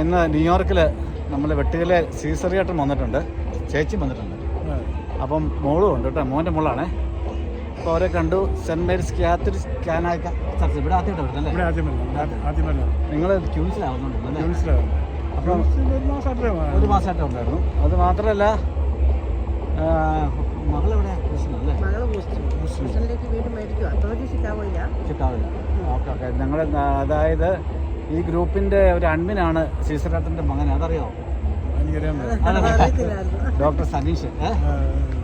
ഇന്ന് ന്യൂയോർക്കിൽ നമ്മൾ വെട്ടുകലെ സീസറിയേട്ടൻ വന്നിട്ടുണ്ട്, ചേച്ചി വന്നിട്ടുണ്ട്. അപ്പം മോളും ഉണ്ട് കേട്ടോ, മോൻ്റെ മോളാണേ. അപ്പോൾ അവരെ കണ്ടു. സെൻറ്റ് മേരീസ് കാത്തലിക് കാനായിക്ക ചർച്ച് ഇവിടെ ആദ്യമായിട്ട് വരുന്നല്ലേ? നിങ്ങൾ ക്യൂൻസിലാവുന്നുണ്ടല്ലേ? അപ്പം ഒരു മാസമായിട്ട് ഉണ്ടായിരുന്നു. അത് മാത്രമല്ല മകളെവിടെയാണ്? ചിക്കാവില്ല. Okay okay. ഞങ്ങൾ അതായത് ഈ ഗ്രൂപ്പിൻ്റെ ഒരു അഡ്മിനാണ് സീസറേട്ടൻ്റെ മകൻ, അതറിയോ? ഡോക്ടർ സനീഷ്.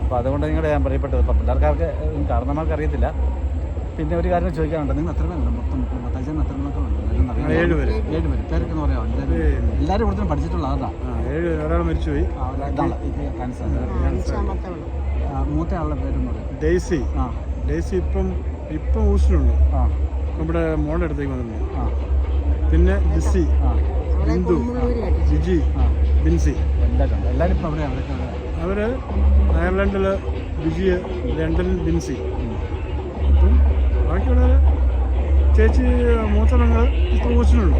അപ്പോൾ അതുകൊണ്ട് നിങ്ങളുടെ ഞാൻ പറയപ്പെട്ടത്. ഇപ്പം പിള്ളേർക്കാർക്ക് കാരണന്മാർക്ക് അറിയത്തില്ല. പിന്നെ ഒരു കാര്യം ചോദിക്കാനുണ്ട്, നിങ്ങൾ എത്ര പേരുണ്ട്? മൊത്തം 35 എത്ര മക്കളുണ്ട്? 7 പേര്. പേരൊക്കെ എന്ന് പറയാം. എല്ലാവരും ഇവിടുത്തെ പഠിച്ചിട്ടുള്ള അതാ. 7 ഒരാൾ മരിച്ചുപോയി. മൂത്ത ആളുടെ പേരെന്ന് പറയും ഡെയ്സി. ഡെയ്സി ഇപ്പം ഊസിലുണ്ട്. നമ്മുടെ മോളുടെ അടുത്തേക്ക് വന്നിട്ടുണ്ട്. പിന്നെ ജിസി, ബിന്ദു, ജിജി, ബിൻസി എല്ലാവരും ഇപ്പം അവർ അയർലൻഡിൽ, ബിജി ലണ്ടനിൽ, ബിൻസി. അപ്പം ബാക്കിയുള്ള ചേച്ചി മൂത്തങ്ങൾ ഇപ്പം ഊസിലുണ്ട്.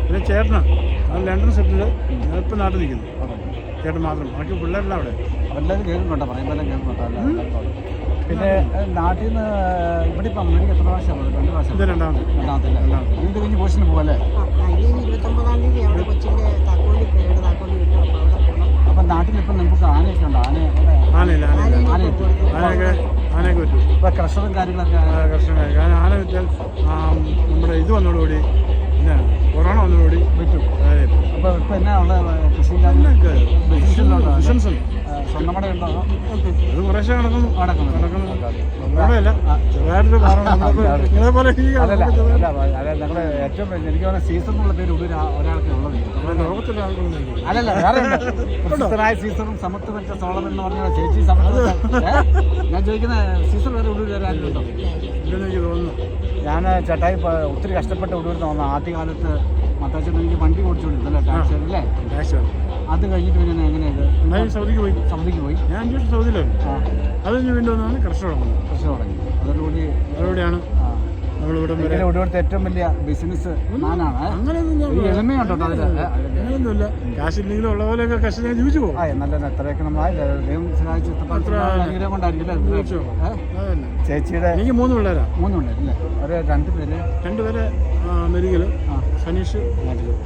പിന്നെ ചേട്ടനാണ് അത് ലണ്ടൻ സെറ്റിൽ, ഇപ്പം നാട്ടിൽ നിൽക്കുന്നു. ചേട്ടൻ മാത്രം, ബാക്കി പിള്ളേരെല്ലാം അവിടെ. എല്ലാവരും കേൾക്കുന്നുണ്ടോ? പറയുമ്പോൾ കേൾക്കുന്നുണ്ടോ? പിന്നെ നാട്ടിൽ നിന്ന് ഇവിടെ ഇപ്പം അമ്മയ്ക്ക് എത്ര പ്രാവശ്യം? 2 പ്രാവശ്യം. രണ്ടാമത്തെ വീട് കഴിഞ്ഞ് പോഷന് പോകല്ലേ? അപ്പം നാട്ടിലിപ്പം നമുക്ക് ആനയൊക്കെ ഉണ്ടോ? ആനയൊക്കെ പറ്റും. ഇപ്പം കർഷകരും കാര്യങ്ങളൊക്കെ ആന വെച്ചാൽ നമ്മുടെ ഇത് വന്നതോടുകൂടി പിന്നെ കൊറോണ വന്നതോടുകൂടി പറ്റും. അപ്പോൾ ഇപ്പം എന്നാ ഉള്ള കൃഷിയും കാര്യങ്ങളൊക്കെ ബിസിനസ് സ്വന്തമടെ ഉണ്ടോ? അത് കുറേശ്ശെ നടക്കുന്നു. ഞങ്ങളുടെ ഏറ്റവും എനിക്ക് തോന്നുന്ന സീസൺ എന്നുള്ള പേര് ഒരാൾക്ക് ഉള്ളത്. അല്ലല്ല, വേറെ പ്രശസ്തനായ സീസറും സമത്വ വെച്ച സോളം എന്ന് പറഞ്ഞ ചേച്ചി സമത്വ. ഞാൻ ചോദിക്കുന്ന സീസർ വേറെ ഉള്ളൂർ വരാനുണ്ടോ? എനിക്ക് തോന്നുന്നു. ഞാൻ ചേട്ടായി ഒത്തിരി കഷ്ടപ്പെട്ട് ഉള്ളൂരിന്ന് വന്ന ആദ്യകാലത്ത് മത്താച്ചൻ എനിക്ക് വണ്ടി ഓടിച്ചുകൊണ്ടിരുന്നല്ലേ? ടാക്സി അല്ലേ? അത് കഴിഞ്ഞിട്ട് പിന്നെ എങ്ങനെയാണ് സൗദിക്ക് പോയി. ഞാൻ 5 വർഷം സൗദിയിലായിരുന്നു. അത് കഴിഞ്ഞ് വീണ്ടും വന്നാണ് കർഷകർ തുടങ്ങി. അതോടുകൂടിയാണ് നമ്മളിവിടെ ഇവിടുത്തെ ഏറ്റവും വലിയ ബിസിനസ് മാനാണ്. അങ്ങനെയൊന്നും എളിമയുണ്ടോ? അങ്ങനെയൊന്നുമില്ല. കാശില്ലെങ്കിലും ഉള്ള പോലെയൊക്കെ കർഷകരെ ജീവിച്ചു പോകും. നല്ല എത്രയൊക്കെ നമ്മളായില്ല ദൈവം സഹായിച്ചു കൊണ്ടായിരിക്കും. ചേച്ചിയുടെ എനിക്ക് 3 പിള്ളേരാണ്. 3 പിള്ളേരല്ലേ? ഒരു 2 പേര് അമേരിക്കയിലും സനീഷ് നാട്ടിലും.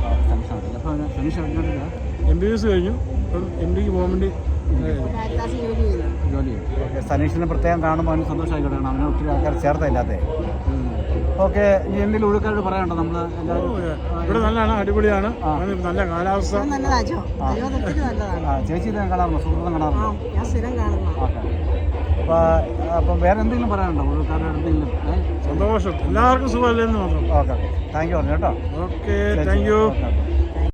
അപ്പോൾ സനീഷ് MBBS കഴിഞ്ഞു. ഇപ്പം MDക്ക് പോകാൻ വേണ്ടി ജോലി ചെയ്യും. ഓക്കെ. സനീഷിനെ പ്രത്യേകം കാണുമ്പോൾ അവന് സന്തോഷമായിക്കോട്ടെ. അവനെ ഒത്തിരി ആൾക്കാർ ചേർത്തില്ലാതെ. ഓക്കെ. ഇനി എന്തെങ്കിലും ഒഴുക്കായിട്ട് പറയാനുണ്ടോ? നമ്മൾ ഇവിടെ നല്ലതാണ്, അടിപൊളിയാണ്, നല്ല കാലാവസ്ഥ. ചേച്ചി ഇതേ കാണാറുണ്ടോ? സുഹൃത്തും കാണാറുണ്ടോ? ഓക്കെ. അപ്പം വേറെ എന്തെങ്കിലും പറയാനുണ്ടോ ഒഴുക്കാരുടെ എന്തെങ്കിലും? സന്തോഷം, എല്ലാവർക്കും സുഖമല്ലേ എന്ന് മാത്രം. ഓക്കെ. താങ്ക് യു പറഞ്ഞു കേട്ടോ. Okay, thank you.